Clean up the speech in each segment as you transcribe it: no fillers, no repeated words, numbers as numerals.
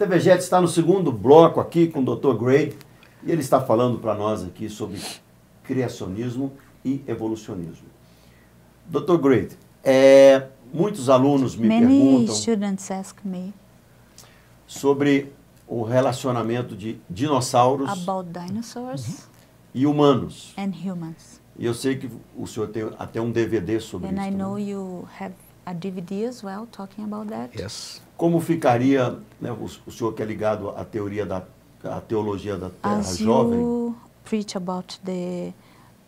TV Jet está no segundo bloco aqui com o Dr. Gray e ele está falando para nós aqui sobre criacionismo e evolucionismo. Dr. Gray, muitos alunos me perguntam sobre o relacionamento de dinossauros e humanos. E eu sei que o senhor tem até um DVD sobre isso. And I know you have a DVD as well talking about that. Yes. Como ficaria, né, o senhor que é ligado à teologia da Terra As Jovem? You preach about the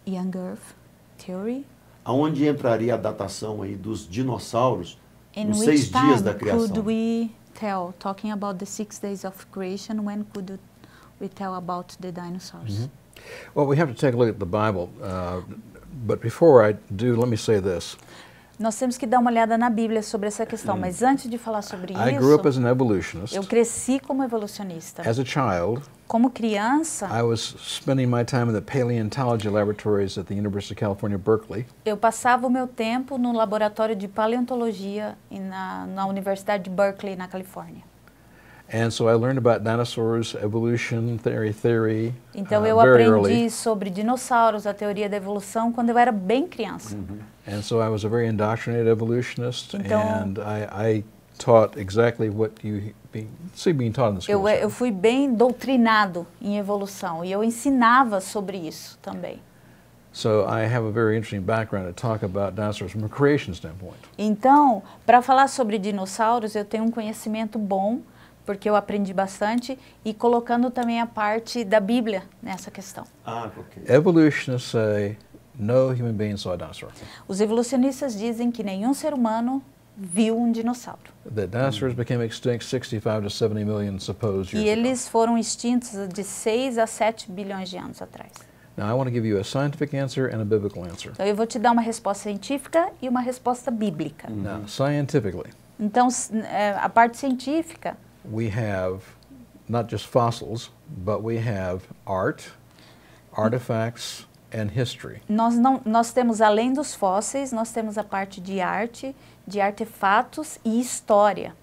young Earth theory. Aonde entraria a datação aí dos dinossauros nos In 6 which dias time da criação? could we tell, talking about the 6 days of creation, when could we tell about the dinosaurs? Well, we have to take a look at the Bible, but before I do, let me say this. Nós temos que dar uma olhada na Bíblia sobre essa questão, mas antes de falar sobre I grew up as isso, an evolutionist. eu cresci como evolucionista. As a child, Como criança, I was spending my time in the paleontology laboratories at the University of California, Berkeley. eu passava o meu tempo no laboratório de paleontologia na Universidade de Berkeley, na Califórnia. And so I learned about dinosaurs, evolution, theory, Então eu very aprendi early. sobre dinossauros, a teoria da evolução, quando eu era bem criança. And so I was a very indoctrinated evolutionist, Então- and I taught exactly what you see being taught in the schools. Eu fui bem doutrinado em evolução e eu ensinava sobre isso também. So I have a very interesting background to talk about dinosaurs from a creation standpoint. Então, para falar sobre dinossauros, eu tenho um conhecimento bom, porque eu aprendi bastante, e colocando também a parte da Bíblia nessa questão. Ah, ok. Evolutionists say no human being saw a dinosaur. Os evolucionistas dizem que nenhum ser humano viu um dinossauro. That dinosaurs became extinct 65 to 70 million supposed E years ago. eles foram extintos de 6 a 7 bilhões de anos atrás. Now I want to give you a scientific answer and a biblical answer. Então eu vou te dar uma resposta científica e uma resposta bíblica. Now, scientifically, Então, a parte científica, we have not just fossils, but we have art, artifacts, and history. nós temos, além dos fósseis, nós temos a parte de arte, de artefatos e história.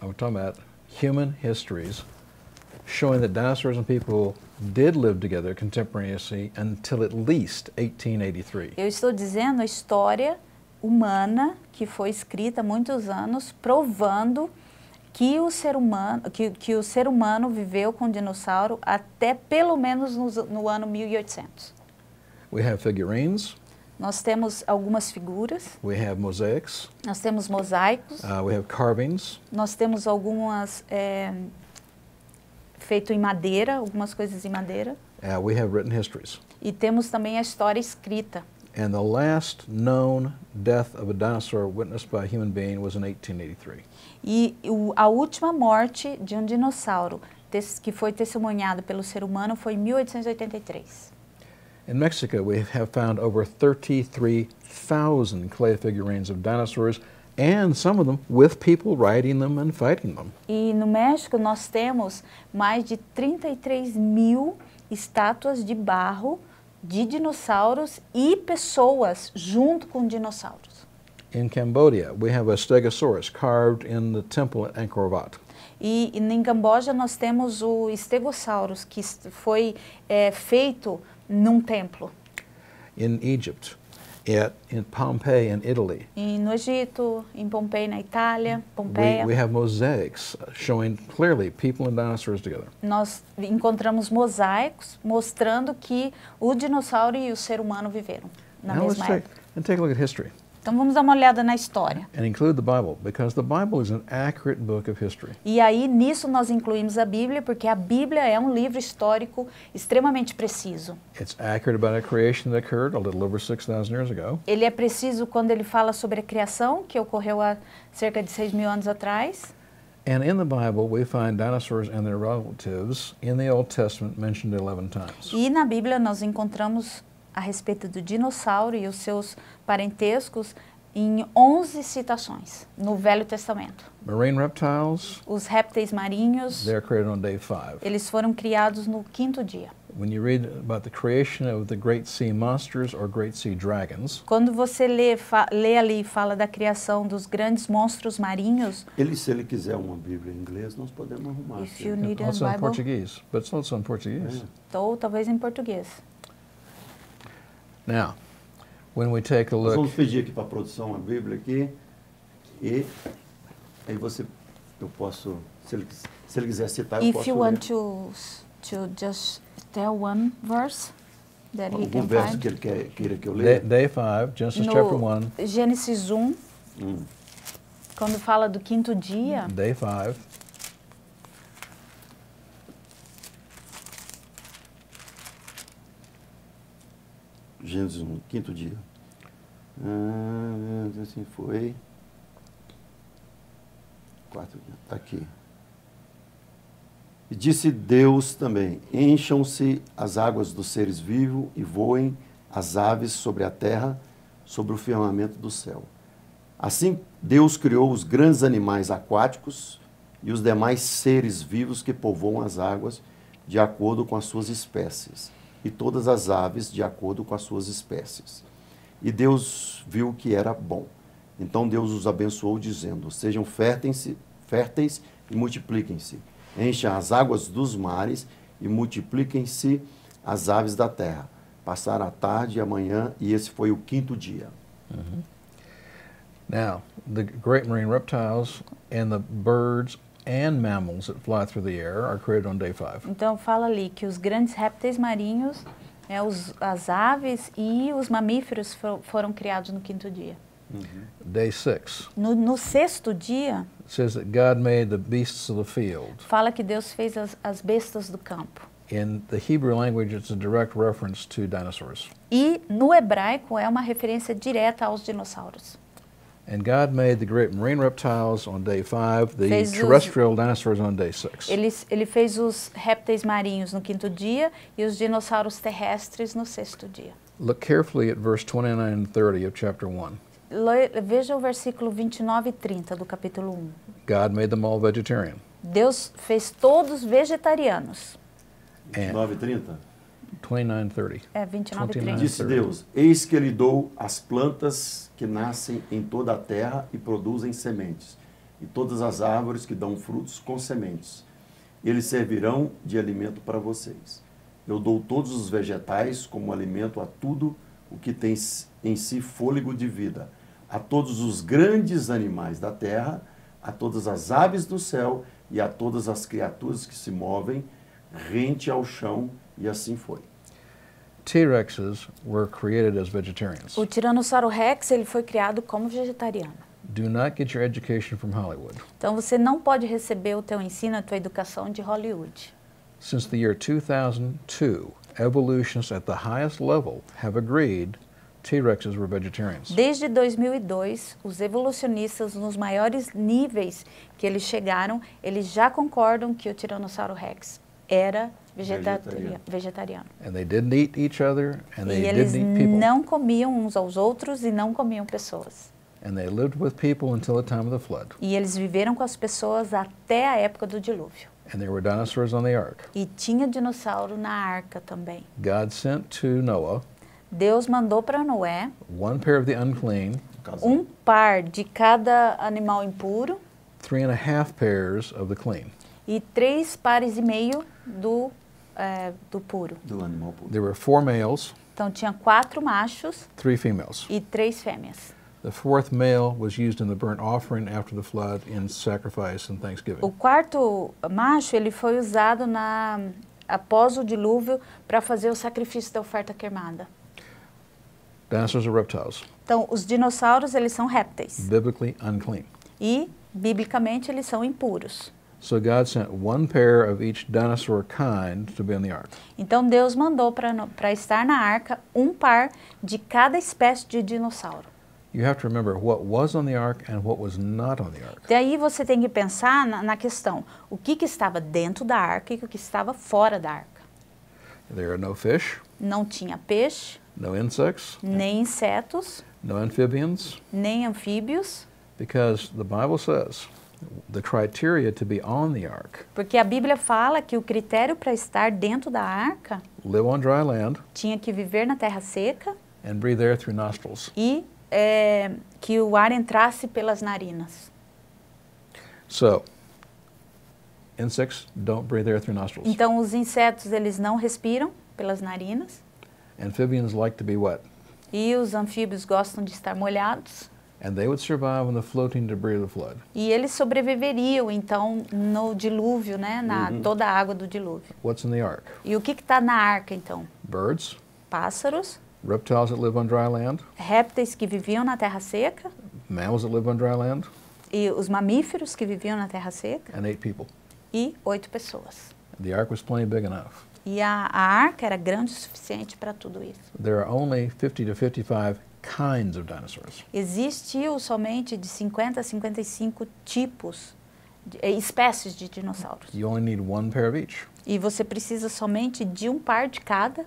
I'm talking about human histories showing that dinosaurs and people did live together contemporaneously until at least 1883. Eu estou dizendo a história humana que foi escrita há muitos anos, provando que o ser humano viveu com dinossauro até pelo menos no ano 1800. We have figurines, Nós temos algumas figuras, we have mosaics, nós temos mosaicos, we have carvings, nós temos algumas feito em madeira, algumas coisas em madeira, we have written histories. e temos também a história escrita. And the last known death of a dinosaur witnessed by a human being was in 1883. E a última morte de um dinossauro que foi testemunhado pelo ser humano foi em 1883. In Mexico, we have found over 33,000 clay figurines of dinosaurs, and some of them with people riding them and fighting them. E no México nós temos mais de 33 mil estátuas de barro de dinossauros e pessoas junto com dinossauros. In Cambodia, we have a Stegosaurus carved in the temple at Angkor Wat. E em Camboja nós temos o Stegosaurus, que foi feito num templo. In Egypt, in Pompeii in Italy, E no Egito, em Pompeia, na Itália, Pompeia, we have mosaics showing clearly people and dinosaurs together. nós encontramos mosaicos mostrando que o dinossauro e o ser humano viveram na Now mesma época. take a look at history Então vamos dar uma olhada na história. and include the Bible, because the Bible is an accurate book of history. E aí nisso nós incluímos a Bíblia, porque a Bíblia é um livro histórico extremamente preciso. It's accurate about a creation that occurred a little over 6,000 years ago. Ele é preciso quando ele fala sobre a criação, que ocorreu há cerca de 6 mil anos atrás. And in the Bible, we find dinosaurs and their relatives in the Old Testament mentioned 11 times. E na Bíblia nós encontramos a respeito do dinossauro e os seus parentescos em 11 citações no Velho Testamento. Marine reptiles, Os répteis marinhos, they're created on day 5. eles foram criados no 5º dia. when you read about the creation of the great sea monsters or great sea dragons, Quando você lê ali e fala da criação dos grandes monstros marinhos, Se ele quiser uma Bíblia em inglês, nós podemos arrumar. if you need a also in Bible, Portuguese, but it's also in Portuguese. ou talvez em português. Now, when we take a Nós look, vamos pedir aqui para a produção a Bíblia aqui e aí eu posso, se ele quiser citar, eu If posso you ler. want to just tell one verse that he Algum can verso find. que ele queira que eu leia? day 5, Genesis chapter 1, No Gênesis 1, Hum. quando fala do quinto dia, day 5, Gênesis 1, quinto dia. Assim foi. Quarto dia. Está aqui. E disse Deus também: encham-se as águas dos seres vivos e voem as aves sobre a terra, sobre o firmamento do céu. Assim Deus criou os grandes animais aquáticos e os demais seres vivos que povoam as águas de acordo com as suas espécies, e todas as aves de acordo com as suas espécies. E Deus viu que era bom. Então Deus os abençoou, dizendo: sejam férteis e multipliquem-se. Enchem as águas dos mares e multipliquem-se as aves da terra. Passaram a tarde e a manhã, e esse foi o quinto dia. Now, the great marine reptiles and the birds and mammals that fly through the air are created on day 5. então fala ali que os grandes répteis marinhos, as aves e os mamíferos foram criados no quinto dia. Day 6, No sexto dia, it says that God made the beasts of the field. fala que Deus fez as bestas do campo. In the Hebrew language, it's a direct reference to dinosaurs. E no hebraico é uma referência direta aos dinossauros. And God made the great marine reptiles on day 5, the Fez os- terrestrial dinosaurs on day 6. Ele fez os répteis marinhos no quinto dia e os dinossauros terrestres no sexto dia. Look carefully at verse 29 and 30 of chapter 1. Veja o versículo 29 e 30 do capítulo 1. God made them all vegetarian. Deus fez todos vegetarianos. 29 e 30. 29 and 30. É, 29 e 30. 29. Disse Deus: eis que lhe dou as plantas que nascem em toda a terra e produzem sementes, e todas as árvores que dão frutos com sementes. Eles servirão de alimento para vocês. Eu dou todos os vegetais como alimento a tudo o que tem em si fôlego de vida, a todos os grandes animais da terra, a todas as aves do céu e a todas as criaturas que se movem rente ao chão, e assim foi. T-Rexes were created as vegetarians. O Tiranossauro Rex ele foi criado como vegetariano. Do not get your education from Hollywood. Então você não pode receber o teu ensino, a tua educação de Hollywood. Since the year 2002, evolutionists at the highest level have agreed T-Rexes were vegetarians. Desde 2002, os evolucionistas nos maiores níveis que eles chegaram, eles já concordam que o Tiranossauro Rex era vegetariano. And they didn't eat each other, and they E eles didn't eat people. não comiam uns aos outros e não comiam pessoas. And they lived with people until the time of the flood. E eles viveram com as pessoas até a época do dilúvio. And there were dinosaurs on the ark. E tinha dinossauro na arca também. God sent to Noah Deus mandou para Noé one pair of the unclean, um par de cada animal impuro 3.5 pairs of the clean. e 3 pares e meio do puro. Do animal puro. There were 4 males, Então tinha 4 machos 3 females. e 3 fêmeas. The 4th male was used in the burnt offering after the flood in sacrifice and O thanksgiving. 4º macho ele foi usado após o dilúvio para fazer o sacrifício da oferta queimada. Dinosaurs are reptiles, Então os dinossauros eles são répteis biblically unclean. e biblicamente eles são impuros. So God sent one pair of each dinosaur kind to be on the ark. Então Deus mandou para estar na arca um par de cada espécie de dinossauro. You have to remember what was on the ark and what was not on the ark. Daí você tem que pensar na questão, o que estava dentro da arca e o que estava fora da arca. There are no fish, Não tinha peixe, no insects, nem insetos, no amphibians, nem anfíbios, because the Bible says The criteria to be on the ark: Porque a Bíblia fala que o critério para estar dentro da arca live on dry land tinha que viver na terra seca and breathe air through nostrils. e que o ar entrasse pelas narinas. So, insects don't breathe air through nostrils. Então os insetos eles não respiram pelas narinas Amphibians like to be wet, e os anfíbios gostam de estar molhados and they would survive in the floating debris of the flood. e eles sobreviveriam então no dilúvio, né, na toda a água do dilúvio. What's in the ark? E o que está na arca então? Birds, Pássaros, reptiles that live on dry land, répteis que viviam na terra seca mammals that live on dry land, e os mamíferos que viviam na terra seca and 8 people. e 8 pessoas. The ark was plenty big enough. E a arca era grande o suficiente para tudo isso. There are only 50 to 55 kinds of dinosaurs. Existiu somente de 50 a 55 tipos, espécies de dinossauros. You only need one pair of each. E você precisa somente de um par de cada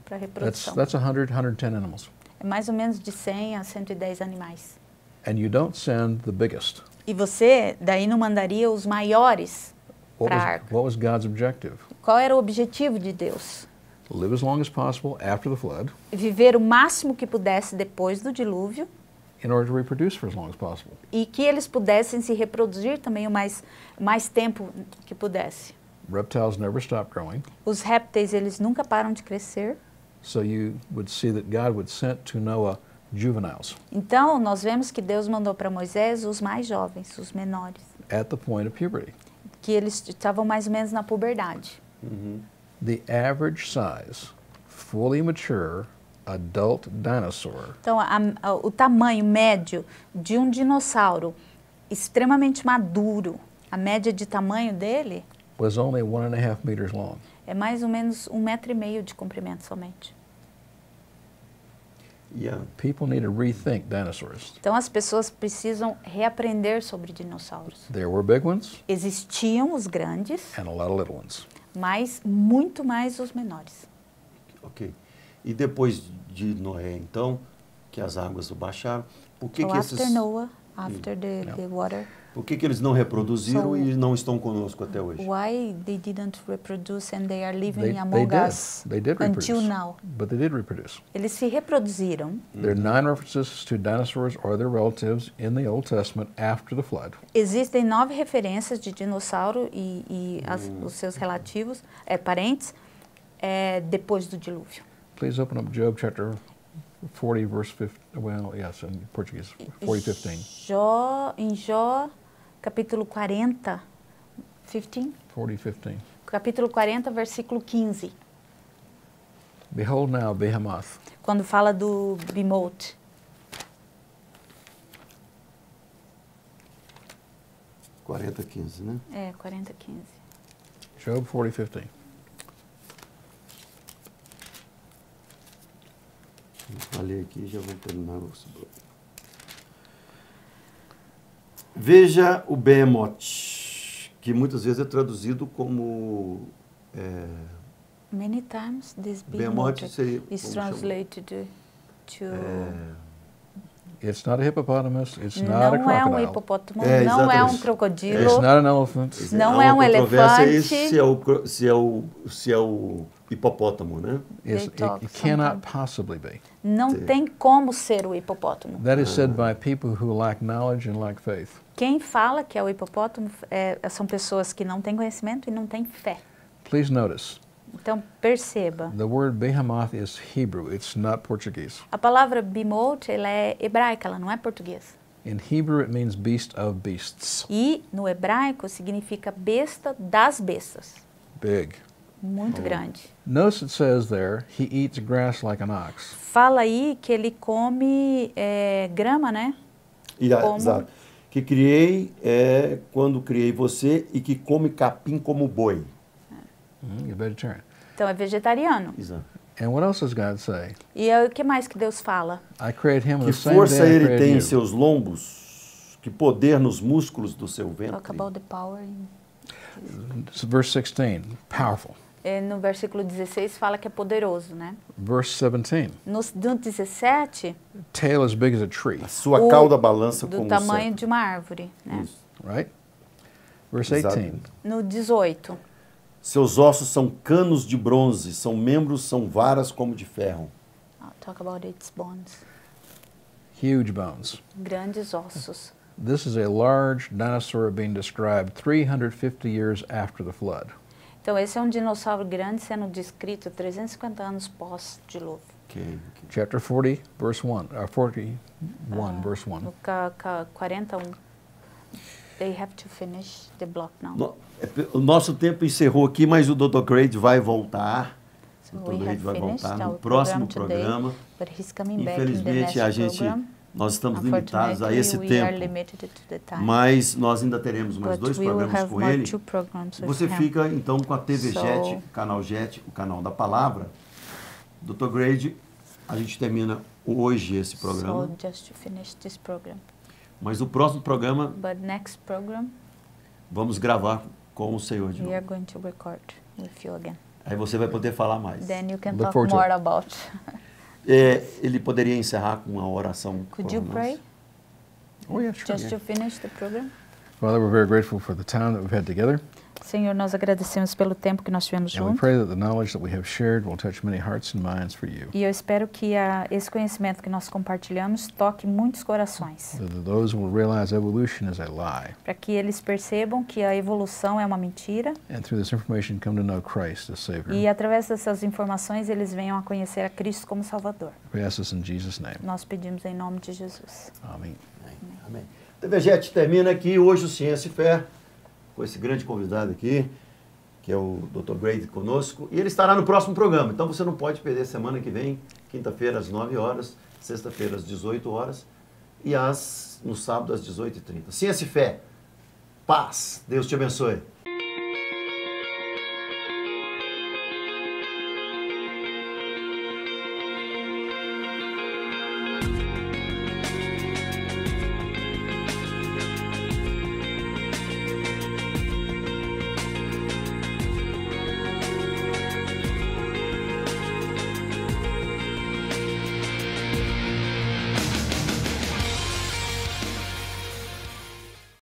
para reprodução. That's 100, 110 animals. É mais ou menos de 100 a 110 animais. And you don't send the biggest. E você daí não mandaria os maiores para a arca. What was God's objective? Qual era o objetivo de Deus? Live as long as possible after the flood Viver o máximo que pudesse depois do dilúvio in order to reproduce for as long as possible. e que eles pudessem se reproduzir também o mais tempo que pudesse. Reptiles never stop growing, Os répteis, eles nunca param de crescer. so you would see that God would send to Noah juveniles Então, nós vemos que Deus mandou para Moisés os mais jovens, os menores, at the point of puberty. que eles estavam mais ou menos na puberdade. The average size, fully mature adult dinosaur Então, o tamanho médio de um dinossauro extremamente maduro, a média de tamanho dele was only 1.5 meters long. é mais ou menos 1,5 metro de comprimento somente. Yeah. People need to rethink dinosaurs. Então, as pessoas precisam reaprender sobre dinossauros. There were big ones Existiam os grandes, and a lot of little ones. mas muito mais os menores. Ok. E depois de Noé, então, que as águas o baixaram, por que, So que esses... after Noah, after the water, Por que, que eles não reproduziram So- e não estão conosco até hoje? why they didn't reproduce and they are living They among did. us They did reproduce. until now? But they did reproduce. Eles se reproduziram. There are 9 references to dinosaurs or their relatives in the Old Testament after the flood. Existem 9 referências de dinossauro e os seus relativos, parentes, depois do dilúvio. Please open up Job chapter 40, verse 50. Well, yes, in Portuguese, 40:15. Em Jó, capítulo 40, 15? 40:15. Capítulo 40, versículo 15. Behold now Behemoth, Quando fala do Behemoth. — 40:15, né? 40, 15. Job 40:15. Falei aqui, já vou terminar o... Veja o Behemoth, que muitas vezes é traduzido como... Many times this Behemoth behemoth seria... is como chama? translated to... It's not a hippopotamus, it's not a Não é um crocodile. hipopótamo, É, não é um exatamente. crocodilo. It's not an elephant. Não Há é uma um controvérsia aí elefante. se é o hipopótamo, né? It cannot possibly be. Não tem como ser o hipopótamo. That is said by people who lack knowledge and lack faith. Quem fala que é o hipopótamo são pessoas que não têm conhecimento e não têm fé. Please notice, Então, perceba. the word behemoth is Hebrew, it's not Portuguese. A palavra behemoth, ela é hebraica, ela não é portuguesa. In Hebrew it means beast of beasts. E no hebraico significa besta das bestas. Big. Muito grande. Notice it says there, he eats grass like an ox. Fala aí que ele come grama, né? Como? Exato. Que criei quando criei você e que come capim como boi. You're vegetarian. Então é vegetariano. Exato. And what else does God say? E o que mais que Deus fala? I created him Que the same força day I ele created tem em you. seus lombos, que poder nos músculos do seu ventre. Talk about the power. Verse 16, powerful. No versículo 16 fala que é poderoso, né? Verse 17, No 17, tail as big as a tree, A sua cauda balança do como o tamanho cetro. de uma árvore, né? Isso. right? Verse Exato. 18. No 18. Seus ossos são canos de bronze, são membros, são varas como de ferro. I'll talk about its bones. Huge bones. Grandes ossos. This is a large dinosaur being described 350 years after the flood. Então, esse é um dinossauro grande sendo descrito 350 anos pós-dilúvio. Ok. Chapter 40, verse 1. 41, verse 1. No 41. They have to finish the block now. O nosso tempo encerrou aqui, mas o Dr. Grade vai voltar. So O Dr. we Grade have vai finished voltar no our próximo program today, programa. but he's coming back in the next Infelizmente, a gente, program. nós estamos limitados a esse Unfortunately, we are tempo, limited to the time. mas nós ainda teremos mais But 2 we will programas have com more ele. 2 programs with Você him. fica, então, com a TV So- Jet, o canal da palavra. Dr. Grade, a gente termina hoje esse programa, So just to finish this program. mas o próximo programa But next program, vamos gravar com o Senhor de we are novo. going to record with you again. Aí você vai poder falar mais. Then you can Look talk forward to more it. about. Ele poderia encerrar com uma oração Could por you nós? pray Oh, yeah, sure. just Yeah. to finish the program? Father, we're very grateful for the time that we've had together. Senhor, nós agradecemos pelo tempo que nós tivemos And we juntos. pray that the knowledge that we have shared will touch many hearts and minds for you. E eu espero que esse conhecimento que nós compartilhamos toque muitos corações, That those will realize evolution is a lie. para que eles percebam que a evolução é uma mentira And through this information, come to know Christ as Savior. e através dessas informações eles venham a conhecer a Cristo como Salvador. We ask this in Jesus' name. Nós pedimos em nome de Jesus. Amém. Amém. A TV Jet termina aqui hoje o Ciência e Fé, com esse grande convidado aqui, que é o Dr. Grade conosco, e ele estará no próximo programa, então você não pode perder semana que vem, quinta-feira às 9 horas, sexta-feira às 18 horas e no sábado às 18h30. Ciência e Fé, paz, Deus te abençoe.